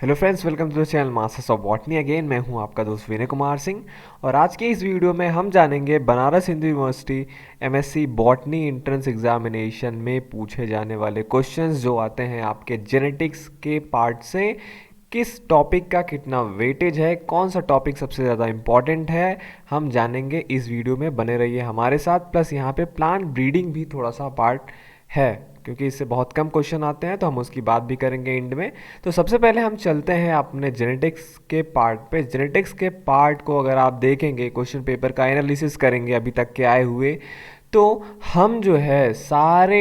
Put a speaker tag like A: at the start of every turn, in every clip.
A: Hello friends, welcome to the channel Masters of Botany. अगेन मैं हूं आपका दोस्त विनय कुमार सिंह। और आज के इस वीडियो में हम जानेंगे Banaras Hindu university MSc botany entrance examination में पूछे जाने वाले क्वेश्चंस जो आते हैं आपके जेनेटिक्स के पार्ट से। किस टॉपिक का कितना वेटेज है, कौन सा टॉपिक सबसे ज़्यादा इम्पॉर्टेंट है, हम जानेंगे इस वीडियो में। बने रहिए हमारे साथ। प्लस यहाँ पे प्लांट ब्रीडिंग भी थोड़ा सा पार्ट है, क्योंकि इससे बहुत कम क्वेश्चन आते हैं, तो हम उसकी बात भी करेंगे एंड में। तो सबसे पहले हम चलते हैं अपने जेनेटिक्स के पार्ट पे। जेनेटिक्स के पार्ट को अगर आप देखेंगे, क्वेश्चन पेपर का एनालिसिस करेंगे अभी तक के आए हुए, तो हम जो है सारे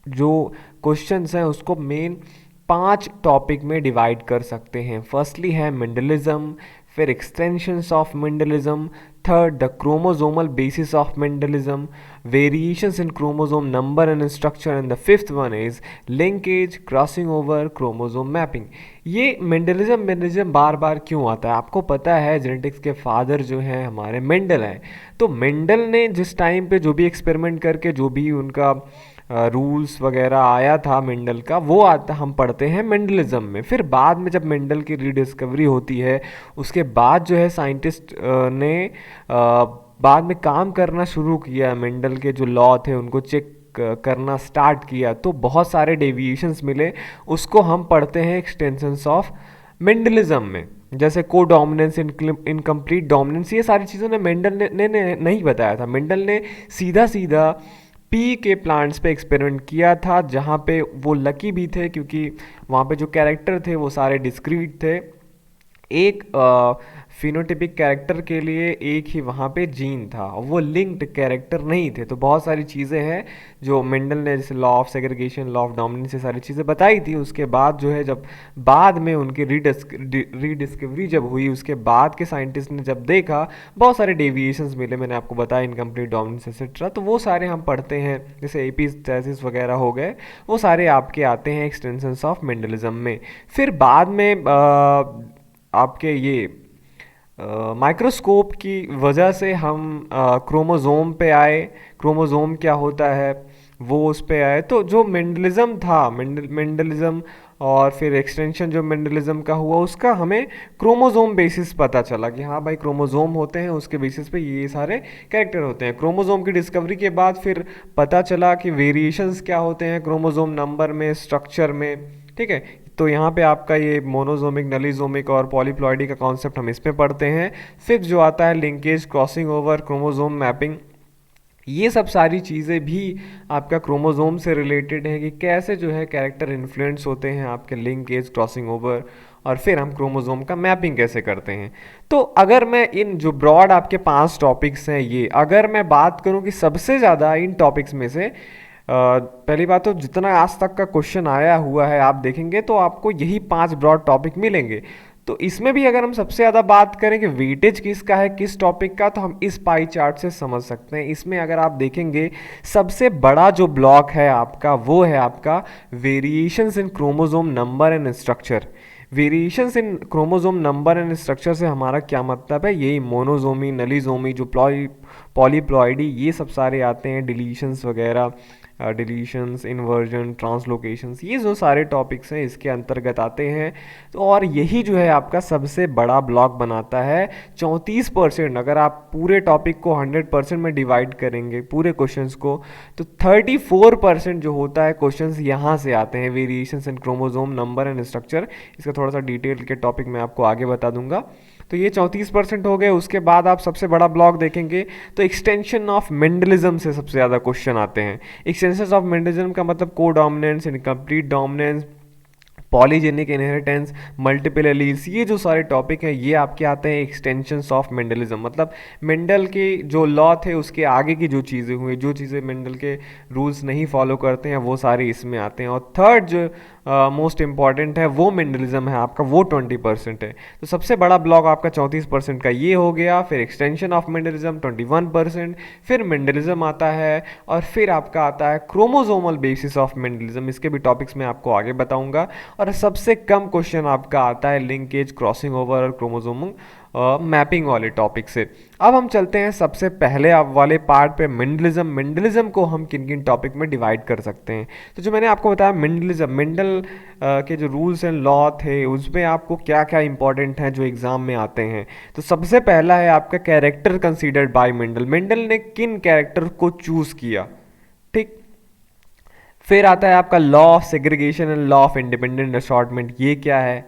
A: जो क्वेश्चंस हैं उसको मेन 5 टॉपिक में डिवाइड कर सकते हैं। फर्स्टली है मेंडलिज्म, फिर extensions of Mendelism, third the chromosomal basis of Mendelism, variations in chromosome number and structure, and the fifth one is linkage, crossing over, chromosome mapping। ये Mendelism बार बार क्यों आता है? आपको पता है जेनेटिक्स के फादर जो हैं हमारे मेंडल हैं। तो मेंडल ने जिस टाइम पे जो भी एक्सपेरिमेंट करके जो भी उनका रूल्स वगैरह आया था मेंडल का, वो आता हम पढ़ते हैं मेंडलिज्म में। फिर बाद में जब मेंडल की रीडिस्कवरी होती है, उसके बाद जो है साइंटिस्ट ने बाद में काम करना शुरू किया, मेंडल के जो लॉ थे उनको चेक करना स्टार्ट किया, तो बहुत सारे डेविएशंस मिले। उसको हम पढ़ते हैं एक्सटेंशंस ऑफ मेंडलिज्म में, जैसे को डोमिनेंस, इनकम्प्लीट डोमिनेंस। ये सारी चीज़ों ने मेंडल ने नहीं बताया था। मेंडल ने सीधा सीधा पी के प्लांट्स पे एक्सपेरिमेंट किया था, जहाँ पे वो लकी भी थे क्योंकि वहाँ पे जो कैरेक्टर थे वो सारे डिस्क्रीट थे। एक फिनोटिपिक कैरेक्टर के लिए एक ही वहाँ पे जीन था, वो लिंक्ड कैरेक्टर नहीं थे। तो बहुत सारी चीज़ें हैं जो मेंडल ने, जैसे law of segregation, law of dominance, ये सारी चीज़ें बताई थी। उसके बाद जो है जब बाद में उनकी रीडिस्कवरी जब हुई, उसके बाद के साइंटिस्ट ने जब देखा, बहुत सारे डेविएशंस मिले, मैंने आपको बताया, इनकम्प्लीट डोमिनेंस एक्सेट्रा। तो वो सारे हम पढ़ते हैं, जैसे एपिस्टेसिस वगैरह हो गए, वो सारे आपके आते हैं एक्सटेंशंस ऑफ मेंडलिज्म में। फिर बाद में आपके ये माइक्रोस्कोप की वजह से हम क्रोमोज़ोम पे आए, क्रोमोज़ोम क्या होता है वो उस पे आए। तो जो मेंडलिज्म था, मेंडलिज्म और फिर एक्सटेंशन जो मेंडलिज्म का हुआ, उसका हमें क्रोमोज़ोम बेसिस पता चला कि हाँ भाई क्रोमोज़ोम होते हैं, उसके बेसिस पे ये सारे कैरेक्टर होते हैं। क्रोमोज़ोम की डिस्कवरी के बाद फिर पता चला कि वेरिएशंस क्या होते हैं क्रोमोज़ोम नंबर में, स्ट्रक्चर में। ठीक है, तो यहाँ पे आपका ये मोनोजोमिक, नलीजोमिक और पॉलीप्लॉइडी का कॉन्सेप्ट हम इसमें पढ़ते हैं। फिफ्थ जो आता है linkage, crossing over, chromosome mapping. ये सब सारी चीज़ें भी आपका क्रोमोजोम से रिलेटेड है कि कैसे जो है कैरेक्टर इन्फ्लुएंस होते हैं आपके लिंकेज, क्रॉसिंग ओवर, और फिर हम क्रोमोजोम का मैपिंग कैसे करते हैं। तो अगर मैं इन जो ब्रॉड आपके 5 टॉपिक्स हैं, ये अगर मैं बात करूं कि सबसे ज़्यादा इन टॉपिक्स में से पहली बात तो जितना आज तक का क्वेश्चन आया हुआ है आप देखेंगे तो आपको यही 5 ब्रॉड टॉपिक मिलेंगे। तो इसमें भी अगर हम सबसे ज़्यादा बात करें कि वेटेज किसका है, किस टॉपिक का, तो हम इस पाई चार्ट से समझ सकते हैं। इसमें अगर आप देखेंगे सबसे बड़ा जो ब्लॉक है आपका, वो है आपका variations in chromosome number and structure. Variations in chromosome number and structure से हमारा क्या मतलब है, यही मोनोजोमी, नलीजोमी, जो पॉलीप्लॉइडी, ये सब सारे आते हैं, डिलीशंस वगैरह, डिलीशंस, इन्वर्जन, ट्रांसलोकेशंस, ये जो सारे टॉपिक्स हैं इसके अंतर्गत आते हैं। तो और यही जो है आपका सबसे बड़ा ब्लॉक बनाता है। 34%, अगर आप पूरे टॉपिक को 100% में डिवाइड करेंगे पूरे क्वेश्चंस को, तो 34% जो होता है क्वेश्चंस यहाँ से आते हैं, variations in chromosome number and structure. इसका थोड़ा सा डिटेल के टॉपिक मैं आपको आगे बता दूंगा। तो ये 34% हो गए। उसके बाद आप सबसे बड़ा ब्लॉक देखेंगे तो एक्सटेंशन ऑफ मेंडलिज्म से सबसे ज़्यादा क्वेश्चन आते हैं। एक्सटेंशन ऑफ मेंडलिज्म का मतलब को dominance, incomplete dominance, polygenic inheritance, multiple alleles, ये जो सारे टॉपिक हैं ये आपके आते हैं एक्सटेंशंस ऑफ मेंडलिज्म। मतलब मेंडल के जो लॉ थे उसके आगे की जो चीज़ें हुई, जो चीज़ें मेंडल के रूल्स नहीं फॉलो करते हैं, वो सारे इसमें आते हैं। और थर्ड जो मोस्ट इंपॉर्टेंट है वो मेंडलिज्म है आपका, वो 20% है। तो सबसे बड़ा ब्लॉक आपका 34% का ये हो गया। फिर एक्सटेंशन ऑफ मेंडलिज्म 21%, फिर मेंडलिज्म आता है, और फिर आपका आता है क्रोमोसोमल बेसिस ऑफ मेंडलिज्म। इसके भी टॉपिक्स मैं आपको आगे बताऊंगा। और सबसे कम क्वेश्चन आपका आता है लिंकेज, क्रॉसिंग ओवर और क्रोमोसोम मैपिंग वाले टॉपिक से। अब हम चलते हैं सबसे पहले आप वाले पार्ट पे, मेंडलिज्म। मेंडलिज्म को हम किन किन टॉपिक में डिवाइड कर सकते हैं? तो जो मैंने आपको बताया मेंडलिज्म, मेंडल के जो रूल्स एंड लॉ थे उसमें आपको क्या क्या इंपॉर्टेंट हैं जो एग्जाम में आते हैं। तो सबसे पहला है आपका character considered by Mendel. Mendel ने किन कैरेक्टर को चूज किया, ठीक। फिर आता है आपका law of segregation and law of independent assortment. ये क्या है?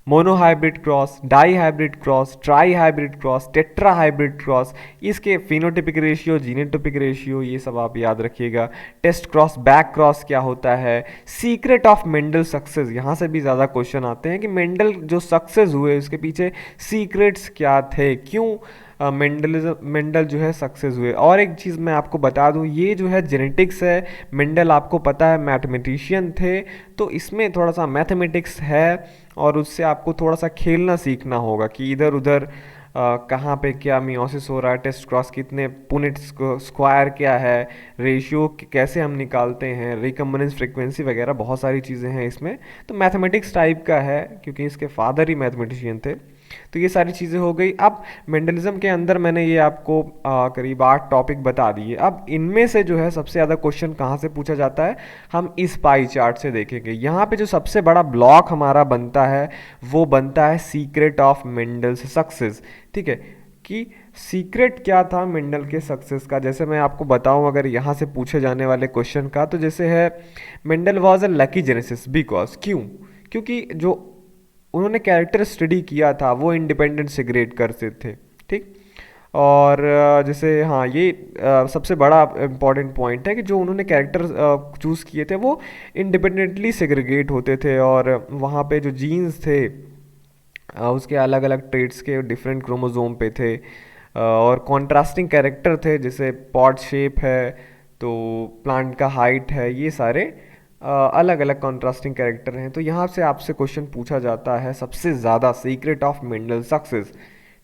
A: Monohybrid cross, dihybrid cross, trihybrid cross, tetrahybrid cross, इसके फिनोटिपिक रेशियो, जीनोटिपिक रेशियो, ये सब आप याद रखिएगा। टेस्ट क्रॉस, बैक क्रॉस क्या होता है? सीक्रेट ऑफ मेंडल सक्सेस, यहाँ से भी ज़्यादा क्वेश्चन आते हैं कि मेंडल जो सक्सेस हुए उसके पीछे सीक्रेट्स क्या थे, क्यों मेंडल जो है सक्सेस हुए। और एक चीज़ मैं आपको बता दूं, ये जो है जेनेटिक्स है। मेंडल आपको पता है मैथमेटिशियन थे, तो इसमें थोड़ा सा मैथमेटिक्स है और उससे आपको थोड़ा सा खेलना सीखना होगा कि इधर उधर कहाँ पे क्या मियोसिस हो रहा है, टेस्ट क्रॉस कितने, पुनेट स्क्वायर क्या है, रेशियो कैसे हम निकालते हैं, रिकम्बिनेंस फ्रीक्वेंसी वगैरह बहुत सारी चीज़ें हैं इसमें। तो मैथमेटिक्स टाइप का है क्योंकि इसके फादर ही मैथमेटिशियन थे। तो ये सारी चीज़ें हो गई। अब मेंडलिज्म के अंदर मैंने ये आपको करीब 8 टॉपिक बता दिए। अब इनमें से जो है सबसे ज़्यादा क्वेश्चन कहाँ से पूछा जाता है, हम इस पाई चार्ट से देखेंगे। यहाँ पे जो सबसे बड़ा ब्लॉक हमारा बनता है वो बनता है सीक्रेट ऑफ मेंडल्स सक्सेस, ठीक है। कि सीक्रेट क्या था मेंडल के सक्सेस का। जैसे मैं आपको बताऊं अगर यहाँ से पूछे जाने वाले क्वेश्चन का, तो जैसे है Mendel was a lucky genesis because, क्यों? क्योंकि जो उन्होंने कैरेक्टर स्टडी किया था वो इंडिपेंडेंट सेग्रेट करते थे, ठीक। और जैसे हाँ ये सबसे बड़ा इम्पॉर्टेंट पॉइंट है कि जो उन्होंने कैरेक्टर चूज़ किए थे वो इंडिपेंडेंटली सेग्रीगेट होते थे, और वहाँ पे जो जीन्स थे उसके अलग अलग ट्रेड्स के डिफरेंट क्रोमोसोम पे थे, और कॉन्ट्रास्टिंग कैरेक्टर थे, जैसे पॉट शेप है तो प्लांट का हाइट है, ये सारे अलग अलग कॉन्ट्रास्टिंग कैरेक्टर हैं। तो यहाँ से आपसे क्वेश्चन पूछा जाता है सबसे ज़्यादा सीक्रेट ऑफ मेंडल सक्सेस,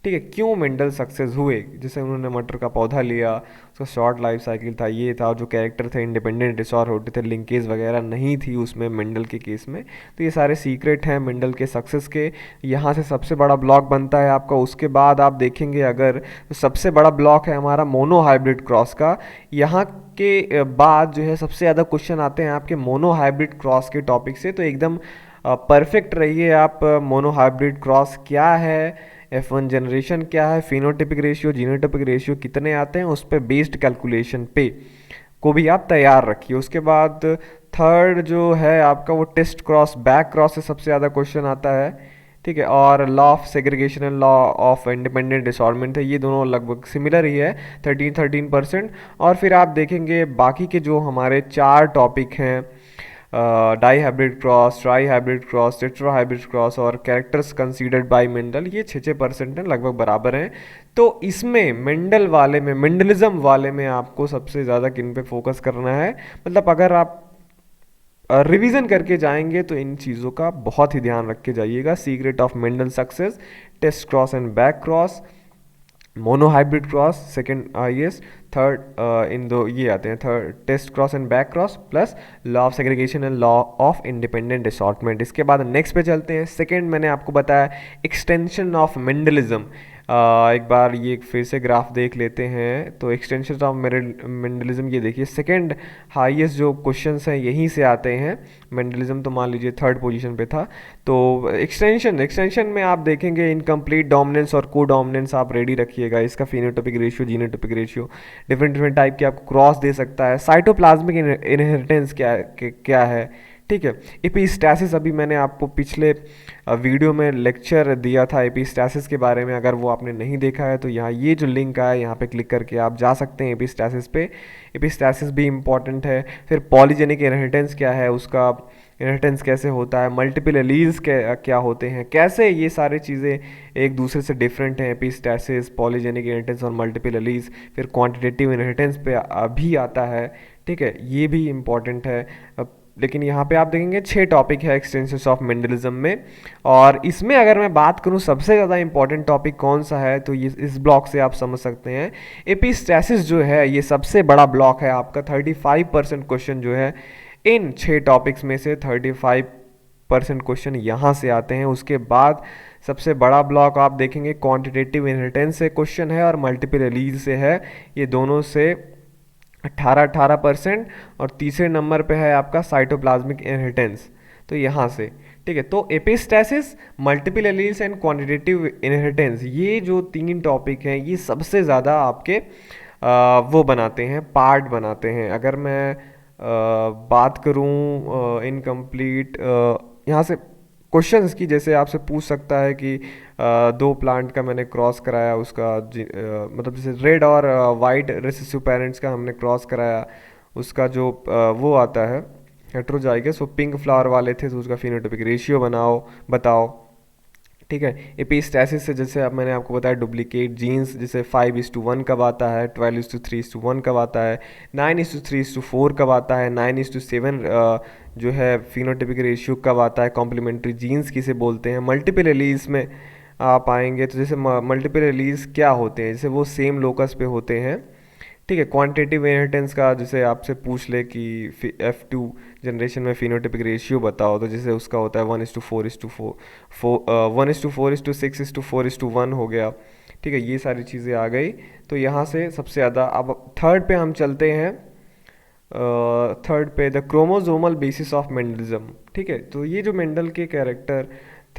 A: ठीक है। क्यों मेंडल सक्सेस हुए? जैसे उन्होंने मटर का पौधा लिया, उसका शॉर्ट लाइफ साइकिल था, ये था, जो कैरेक्टर थे इंडिपेंडेंट रिसॉर्ट होते थे, लिंकेज वगैरह नहीं थी उसमें मेंडल के केस में। तो ये सारे सीक्रेट हैं मेंडल के सक्सेस के। यहाँ से सबसे बड़ा ब्लॉक बनता है आपका। उसके बाद आप देखेंगे अगर तो सबसे बड़ा ब्लॉक है हमारा मोनो हाइब्रिड क्रॉस का। यहाँ के बाद जो है सबसे ज़्यादा क्वेश्चन आते हैं आपके मोनो हाइब्रिड क्रॉस के टॉपिक से। तो एकदम परफेक्ट रहिए आप। मोनो हाइब्रिड क्रॉस क्या है, F1 जनरेशन क्या है, फिनोटिपिक रेशियो, जीनोटिपिक रेशियो कितने आते हैं, उस पर बेस्ड कैलकुलेशन पे को भी आप तैयार रखिए। उसके बाद थर्ड जो है आपका वो टेस्ट क्रॉस, बैक क्रॉस से सबसे ज़्यादा क्वेश्चन आता है, ठीक है। और law of segregation and law of independent assortment है, ये दोनों लगभग सिमिलर ही है, 13% और फिर आप देखेंगे बाकी के जो हमारे 4 टॉपिक हैं, dihybrid cross, trihybrid cross, tetrahybrid cross और कैरेक्टर्स कंसीडर्ड बाय मेंडल, ये 6% हैं, लगभग बराबर हैं। तो इसमें मेंडल वाले में, मेंडलिज्म वाले में आपको सबसे ज़्यादा किन पे फोकस करना है, मतलब अगर आप रिवीजन करके जाएंगे तो इन चीज़ों का बहुत ही ध्यान रख के जाइएगा। Secret of Mendel success, test cross and back cross, monohybrid cross, second is, third इन दो ये आते हैं, third test cross and back cross, plus law of segregation and law of independent assortment. इसके बाद नेक्स्ट पे चलते हैं। सेकेंड मैंने आपको बताया एक्सटेंशन ऑफ मेंडलिज्म। एक बार ये फिर से ग्राफ देख लेते हैं। तो एक्सटेंशन ऑफ मेंडलिज्म, ये देखिए सेकेंड हाईएस्ट जो क्वेश्चंस हैं यहीं से आते हैं। मेंडलिज्म तो मान लीजिए थर्ड पोजीशन पे था। तो एक्सटेंशन में आप देखेंगे इनकम्प्लीट डोमिनेंस और को डोमिनेंस आप रेडी रखिएगा। इसका phenotypic ratio, genotypic ratio, different type के आपको क्रॉस दे सकता है। साइटोप्लाज्मिक इनहेरिटेंस क्या है, ठीक है। एपिस्टैसिस, अभी मैंने आपको पिछले वीडियो में लेक्चर दिया था एपिस्टैसिस के बारे में, अगर वो आपने नहीं देखा है तो यहाँ ये जो लिंक है यहाँ पे क्लिक करके आप जा सकते हैं एपिस्टैसिस पे। एपिस्टैसिस भी इम्पॉर्टेंट है। फिर पॉलीजेनिक इनहेरिटेंस क्या है, उसका इनहेरिटेंस कैसे होता है, मल्टीपल एलील्स क्या होते हैं, कैसे ये सारी चीज़ें एक दूसरे से डिफरेंट हैं, एपिस्टैसिस, पॉलीजेनिक इनहेरिटेंस और मल्टीपल एलील्स। फिर क्वांटिटेटिव इनहेरिटेंस पे भी आता है, ठीक है, ये भी इम्पॉर्टेंट है। लेकिन यहाँ पे आप देखेंगे 6 टॉपिक है एक्सटेंशंस ऑफ मेंडलिज्म में। और इसमें अगर मैं बात करूँ सबसे ज़्यादा इंपॉर्टेंट टॉपिक कौन सा है, तो ये इस ब्लॉक से आप समझ सकते हैं। एपिस्टैसिस जो है ये सबसे बड़ा ब्लॉक है आपका। 35% क्वेश्चन जो है इन 6 टॉपिक्स में से 35 परसेंट क्वेश्चन यहाँ से आते हैं। उसके बाद सबसे बड़ा ब्लॉक आप देखेंगे क्वांटिटेटिव इनहेरिटेंस से क्वेश्चन है और मल्टीपल एलील से है। ये दोनों से 18% और तीसरे नंबर पे है आपका साइटोप्लाज्मिक इनहेरिटेंस, तो यहाँ से। ठीक है, तो epistasis, multiple alleles and quantitative inheritance, ये जो 3 टॉपिक हैं ये सबसे ज़्यादा आपके वो बनाते हैं, पार्ट बनाते हैं। अगर मैं बात करूँ इनकम्प्लीट यहाँ से क्वेश्चंस की, जैसे आपसे पूछ सकता है कि 2 प्लांट का मैंने क्रॉस कराया, उसका मतलब जैसे रेड और वाइट रेसेसिव पेरेंट्स का हमने क्रॉस कराया, उसका जो वो आता है हेट्रोजाइगस, वो पिंक फ्लावर वाले थे, तो उसका फिनोटाइपिक रेशियो बताओ। ठीक है, एपिस्टैसिस से जैसे अब मैंने आपको बताया डुप्लीकेट जीन्स, जैसे 5:1 कब आता है, 12:3:1 कब आता है, 9:3:4 कब आता है, 9:7 जो है फिनोटाइपिक रेशियो कब आता है, कॉम्प्लीमेंट्री जीन्स किसे बोलते हैं। मल्टीपल एलील्स में आप आएंगे तो जैसे मल्टीपल एलील्स क्या होते हैं, जैसे वो सेम लोकस पे होते हैं। ठीक है, क्वांटिटेटिव इनहेरिटेंस का जैसे आपसे पूछ ले कि F2 जनरेशन में फिनोटाइपिक रेशियो बताओ, तो जैसे उसका होता है 1:4:1:6:4:1 हो गया। ठीक है, ये सारी चीज़ें आ गई। तो यहाँ से सबसे ज़्यादा, अब थर्ड पे हम चलते हैं। थर्ड पे the chromosomal basis of Mendelism. ठीक है, तो ये जो मेंडल के कैरेक्टर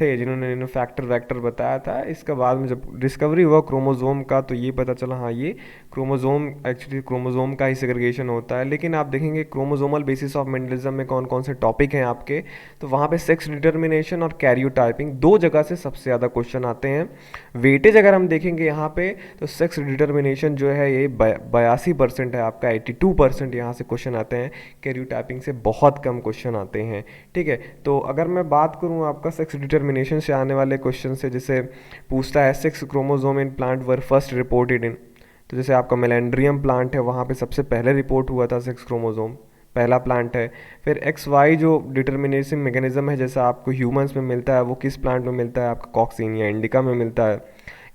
A: थे जिन्होंने फैक्टर वैक्टर बताया था, इसका बाद में जब डिस्कवरी हुआ क्रोमोजोम का तो ये पता चला हाँ ये क्रोमोजोम, एक्चुअली क्रोमोजोम का ही सेग्रीगेशन होता है। लेकिन आप देखेंगे क्रोमोजोमल बेसिस ऑफ मेंडलिज्म में कौन कौन से टॉपिक हैं आपके, तो वहाँ पे सेक्स डिटर्मिनेशन और कैरियोटाइपिंग 2 जगह से सबसे ज़्यादा क्वेश्चन आते हैं। वेटेज अगर हम देखेंगे यहाँ पे तो सेक्स डिटर्मिनेशन जो है ये 82% है आपका, 82% यहाँ से क्वेश्चन आते हैं। कैरियोटाइपिंग से बहुत कम क्वेश्चन आते हैं। ठीक है, तो अगर मैं बात करूँ आपका सेक्स डिटर्मिनेशन से आने वाले क्वेश्चन से, जैसे पूछता है 6 chromosome in plant were first reported in, तो जैसे आपका मेलेंड्रियम प्लांट है वहाँ पे सबसे पहले रिपोर्ट हुआ था 6 क्रोमोसोम, पहला प्लांट है। फिर XY जो डिटर्मिनेशन मैकेनिज्म है जैसा आपको ह्यूमंस में मिलता है, वो किस प्लांट में मिलता है, आपका कॉक्सिनिया इंडिका में मिलता है।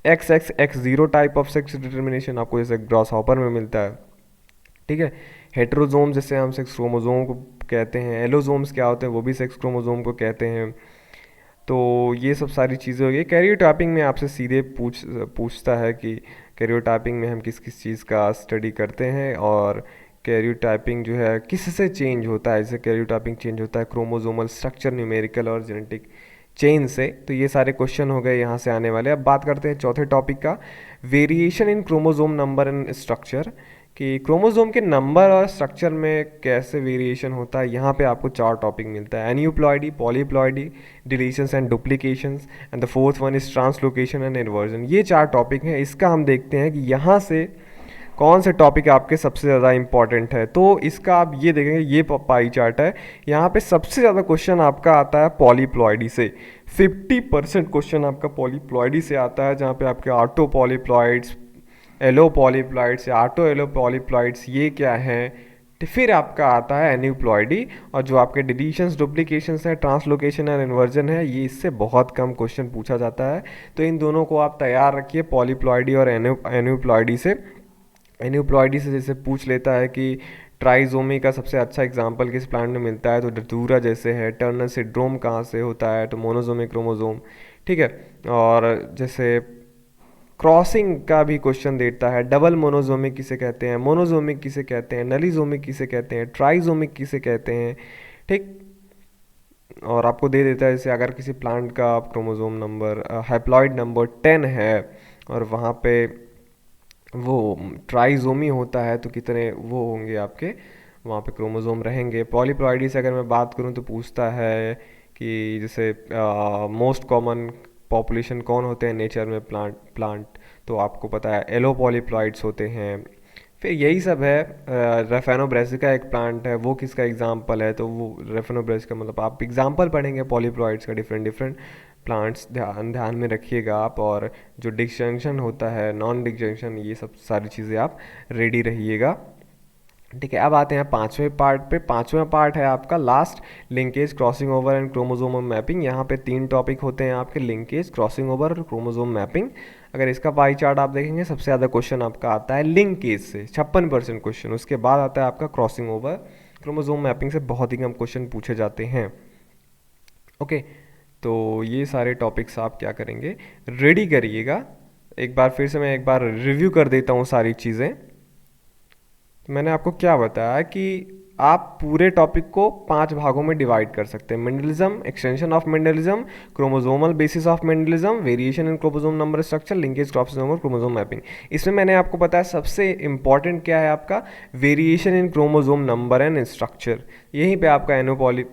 A: XX type of sex determination आपको जैसे ग्रॉस हॉपर में मिलता है। ठीक है, हेट्रोजोम जैसे हम सेक्स क्रोमोजोम को कहते हैं, एलोजोम्स क्या होते हैं वो भी सेक्स क्रोमोजोम को कहते हैं। तो ये सब सारी चीज़ें हो गई। कैरियोटाइपिंग में आपसे सीधे पूछता है कि कैरियोटाइपिंग में हम किस किस चीज़ का स्टडी करते हैं, और कैरियोटाइपिंग जो है किससे चेंज होता है, जैसे कैरियोटाइपिंग चेंज होता है क्रोमोजोमल स्ट्रक्चर, न्यूमेरिकल और जेनेटिक चेंज से। तो ये सारे क्वेश्चन हो गए यहाँ से आने वाले। अब बात करते हैं चौथे टॉपिक का, variation in chromosome number and structure, कि क्रोमोसोम के नंबर और स्ट्रक्चर में कैसे वेरिएशन होता है। यहाँ पे आपको 4 टॉपिक मिलता है, aneuploidy, polyploidy, deletions and duplications, and the fourth one is translocation and inversion. ये 4 टॉपिक हैं। इसका हम देखते हैं कि यहाँ से कौन से टॉपिक आपके सबसे ज़्यादा इंपॉर्टेंट है। तो इसका आप ये देखेंगे, ये पाई चार्ट है, यहाँ पे सबसे ज़्यादा क्वेश्चन आपका आता है पॉलीप्लॉइडी से। 50% क्वेश्चन आपका पॉलीप्लॉइडी से आता है, जहाँ पे आपके ऑटो पॉलीप्लॉइड्स, एलो पॉलीप्लॉइड्स या ऑटो एलो पॉलीप्लॉइड्स ये क्या हैं। तो फिर आपका आता है एन्यूप्लॉइडी, और जो आपके डिलीशंस, डुप्लीकेशंस है, ट्रांसलोकेशन और इन्वर्जन है, ये इससे बहुत कम क्वेश्चन पूछा जाता है। तो इन दोनों को आप तैयार रखिए, पॉलीप्लॉइडी और एन्यूप्लॉइडी से। एन्यूप्लॉइडी से जैसे पूछ लेता है कि ट्राइजोमी का सबसे अच्छा एग्जाम्पल किस प्लांट में मिलता है, तो डथूरा जैसे है। टर्नर सिंड्रोम कहाँ से होता है, तो मोनोजोमिक क्रोमोजोम। ठीक है, और जैसे क्रॉसिंग का भी क्वेश्चन देता है, डबल मोनोजोमिक किसे कहते हैं, मोनोजोमिक किसे कहते हैं, नलीजोमिक किसे कहते हैं, ट्राइजोमिक किसे कहते हैं। ठीक, और आपको दे देता है जैसे अगर किसी प्लांट का क्रोमोजोम नंबर हैप्लॉइड नंबर 10 है और वहाँ पे वो ट्राइजोमी होता है, तो कितने वो होंगे आपके वहाँ पे क्रोमोजोम रहेंगे। पॉलीप्लॉइडी से अगर मैं बात करूँ तो पूछता है कि जैसे मोस्ट कॉमन पॉपुलेशन कौन होते हैं नेचर में, प्लांट तो आपको पता है एलो पॉलीप्लॉइड्स होते हैं। फिर यही सब है। रेफेनोब्रेसिका एक प्लांट है, वो किसका एग्जाम्पल है, तो वो रेफेनोब्रेसिका, मतलब आप एग्जाम्पल पढ़ेंगे पॉलीप्लॉइड्स का, डिफरेंट डिफरेंट प्लांट्स ध्यान में रखिएगा आप। और जो डिस्जंक्शन होता है, नॉन डिस्जंक्शन, ये सब सारी चीज़ें आप रेडी रहिएगा। ठीक है, अब आते हैं 5वें पार्ट पे। 5वां पार्ट है आपका last, linkage, crossing over and chromosome mapping. यहाँ पे 3 टॉपिक होते हैं आपके, लिंकेज, क्रॉसिंग ओवर और क्रोमोजोम मैपिंग। अगर इसका पाई चार्ट आप देखेंगे, सबसे ज़्यादा क्वेश्चन आपका आता है लिंकेज से, 56% क्वेश्चन। उसके बाद आता है आपका क्रॉसिंग ओवर, क्रोमोजोम मैपिंग से बहुत ही कम क्वेश्चन पूछे जाते हैं। ओके, तो ये सारे टॉपिक्स आप क्या करेंगे, रेडी करिएगा। एक बार फिर से मैं एक बार रिव्यू कर देता हूँ सारी चीज़ें। तो मैंने आपको क्या बताया कि आप पूरे टॉपिक को 5 भागों में डिवाइड कर सकते हैं। Mendelism, extension of Mendelism, chromosomal basis of Mendelism, variation in chromosome number structure, linkage crossover chromosome mapping. इसमें मैंने आपको बताया सबसे इंपॉर्टेंट क्या है आपका, variation in chromosome number and structure. यहीं पे आपका एनोपॉली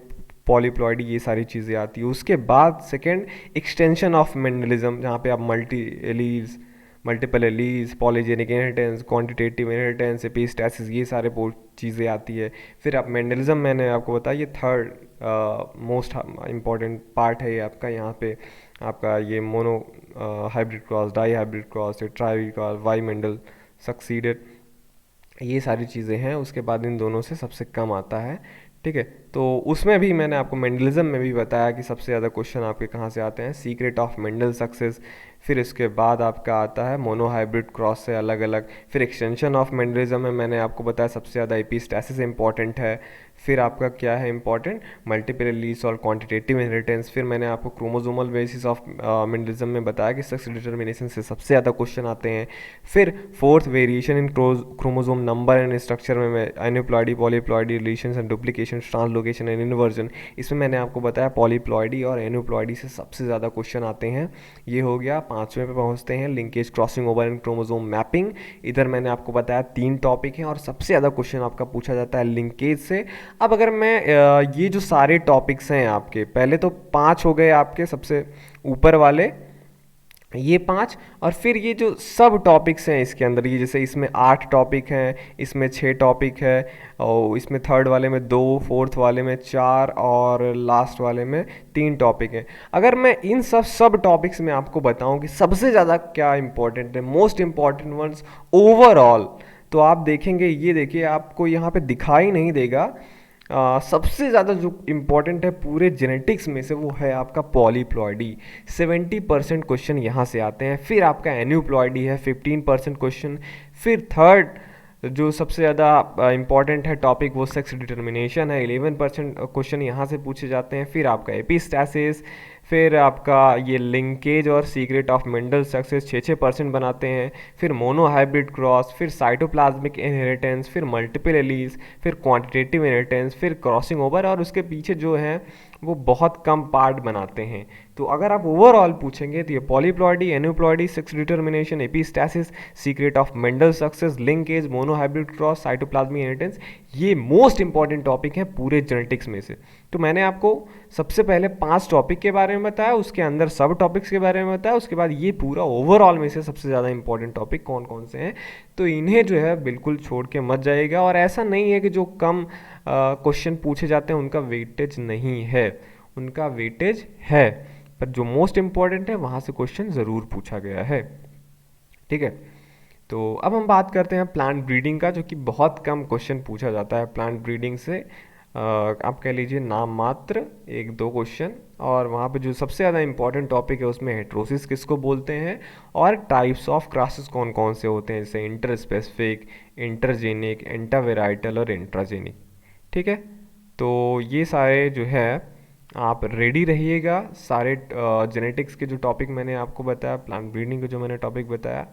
A: पॉलीप्लॉइडी ये सारी चीज़ें आती है। उसके बाद सेकेंड, एक्सटेंशन ऑफ मेंडलिज्म, जहाँ पे आप multiple alleles, polygenic inheritance, quantitative inheritance, epistasis, ये सारे चीज़ें आती है। फिर आप मेंडलिज्म, मैंने आपको बताया ये थर्ड मोस्ट इम्पॉर्टेंट पार्ट है ये आपका। यहाँ पे आपका ये monohybrid cross, dihybrid cross, tri cross, why Mendel succeeded, ये सारी चीज़ें हैं। उसके बाद इन दोनों से सबसे कम आता है, ठीक है। तो उसमें भी मैंने आपको मेंडलिज्म में भी बताया कि सबसे ज़्यादा क्वेश्चन आपके कहाँ से आते हैं, सीक्रेट ऑफ मेंडल सक्सेस। फिर इसके बाद आपका आता है मोनो हाइब्रिड क्रॉस से अलग अलग। फिर एक्सटेंशन ऑफ मेंडलिज्म में मैंने आपको बताया सबसे ज़्यादा एपिस्टैसिस इंपॉर्टेंट है। फिर आपका क्या है इंपॉर्टेंट, मल्टीपल एलीज और क्वांटिटेटिव इनहेरिटेंस। फिर मैंने आपको क्रोमोसोमल बेसिस ऑफ मेंडलिज्म में बताया कि सेक्स डिटर्मिनेशन से सबसे ज़्यादा क्वेश्चन आते हैं। फिर fourth, variation in chromosome number and structure में मैं aneuploidy, polyploidy, deletions and duplication, translocation and inversion, इसमें मैंने आपको बताया पॉलीप्लॉइडी और एनिप्लॉइडी से सबसे ज़्यादा क्वेश्चन आते हैं। ये हो गया। 5वें पे पहुंचते हैं, linkage crossing over and chromosome mapping. इधर मैंने आपको बताया 3 टॉपिक हैं और सबसे ज़्यादा क्वेश्चन आपका पूछा जाता है लिंकेज से। अब अगर मैं ये जो सारे टॉपिक्स हैं आपके, पहले तो 5 हो गए आपके सबसे ऊपर वाले, ये 5, और फिर ये जो सब टॉपिक्स हैं इसके अंदर, ये जैसे इसमें 8 टॉपिक हैं, इसमें 6 टॉपिक है, और इसमें थर्ड वाले में 2, फोर्थ वाले में 4 और लास्ट वाले में 3 टॉपिक हैं। अगर मैं इन सब टॉपिक्स में आपको बताऊं कि सबसे ज़्यादा क्या इंपॉर्टेंट है, मोस्ट इंपॉर्टेंट वंस ओवरऑल, तो आप देखेंगे, ये देखिए आपको यहाँ पे दिखाई नहीं देगा। सबसे ज़्यादा जो इम्पॉर्टेंट है पूरे जेनेटिक्स में से, वो है आपका पॉलीप्लॉइडी। 70% क्वेश्चन यहाँ से आते हैं। फिर आपका एन्यूप्लॉइडी है, 15% क्वेश्चन। फिर थर्ड जो सबसे ज़्यादा इम्पॉर्टेंट है टॉपिक, वो सेक्स डिटर्मिनेशन है, 11% क्वेश्चन यहाँ से पूछे जाते हैं। फिर आपका एपिस्टैसिस, फिर आपका ये लिंकेज और सीक्रेट ऑफ मेंडल सक्सेस 6% बनाते हैं। फिर मोनो हाइब्रिड क्रॉस, फिर साइटोप्लाज्मिक इनहेरिटेंस, फिर मल्टीपल एलीज, फिर क्वांटिटेटिव इनहेरिटेंस, फिर क्रॉसिंग ओवर, और उसके पीछे जो है वो बहुत कम पार्ट बनाते हैं। तो अगर आप ओवरऑल पूछेंगे तो ये polyploidy, aneuploidy, sex determination, epistasis, secret of Mendel success, linkage, monohybrid cross, cytoplasmic inheritance, ये मोस्ट इंपॉर्टेंट टॉपिक हैं पूरे जेनेटिक्स में से। तो मैंने आपको सबसे पहले 5 टॉपिक के बारे में बताया, उसके अंदर सब टॉपिक्स के बारे में बताया, उसके बाद ये पूरा ओवरऑल में से सबसे ज़्यादा इंपॉर्टेंट टॉपिक कौन कौन से हैं। तो इन्हें जो है बिल्कुल छोड़ के मत जाइएगा। और ऐसा नहीं है कि जो कम क्वेश्चन पूछे जाते हैं उनका वेटेज नहीं है, उनका वेटेज है, पर जो मोस्ट इम्पॉर्टेंट है वहाँ से क्वेश्चन ज़रूर पूछा गया है, ठीक है। तो अब हम बात करते हैं प्लांट ब्रीडिंग का, जो कि बहुत कम क्वेश्चन पूछा जाता है प्लांट ब्रीडिंग से। आप कह लीजिए नाम मात्र 1-2 क्वेश्चन, और वहाँ पे जो सबसे ज़्यादा इंपॉर्टेंट टॉपिक है उसमें हेट्रोसिस किसको बोलते हैं, और टाइप्स ऑफ क्रॉसेस कौन कौन से होते हैं, जैसे इंटर स्पेसिफिक, इंटरजेनिक, इंटरवेराइटल और इंट्राजेनिक, ठीक है। तो ये सारे जो है आप रेडी रहिएगा। सारे जेनेटिक्स के जो टॉपिक मैंने आपको बताया, प्लांट ब्रीडिंग के जो मैंने टॉपिक बताया,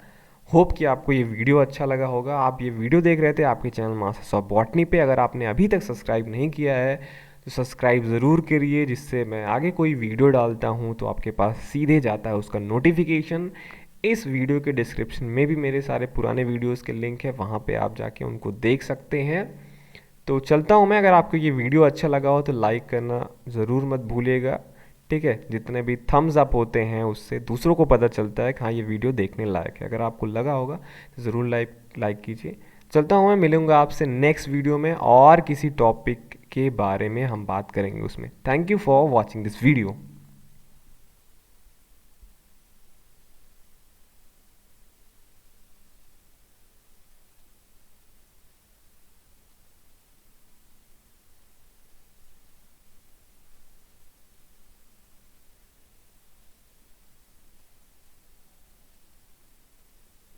A: होप कि आपको ये वीडियो अच्छा लगा होगा। आप ये वीडियो देख रहे थे आपके चैनल मास्टर्स ऑफ बॉटनी पे। अगर आपने अभी तक सब्सक्राइब नहीं किया है तो सब्सक्राइब ज़रूर करिए, जिससे मैं आगे कोई वीडियो डालता हूँ तो आपके पास सीधे जाता है उसका नोटिफिकेशन। इस वीडियो के डिस्क्रिप्शन में भी मेरे सारे पुराने वीडियोज़ के लिंक है, वहाँ पर आप जाके उनको देख सकते हैं। तो चलता हूँ मैं। अगर आपको ये वीडियो अच्छा लगा हो तो लाइक करना ज़रूर मत भूलिएगा, ठीक है। जितने भी थम्स अप होते हैं उससे दूसरों को पता चलता है कि हाँ ये वीडियो देखने लायक है। अगर आपको लगा होगा तो ज़रूर लाइक कीजिए। चलता हूँ मैं, मिलूँगा आपसे नेक्स्ट वीडियो में और किसी टॉपिक के बारे में हम बात करेंगे उसमें। Thank you for watching this video.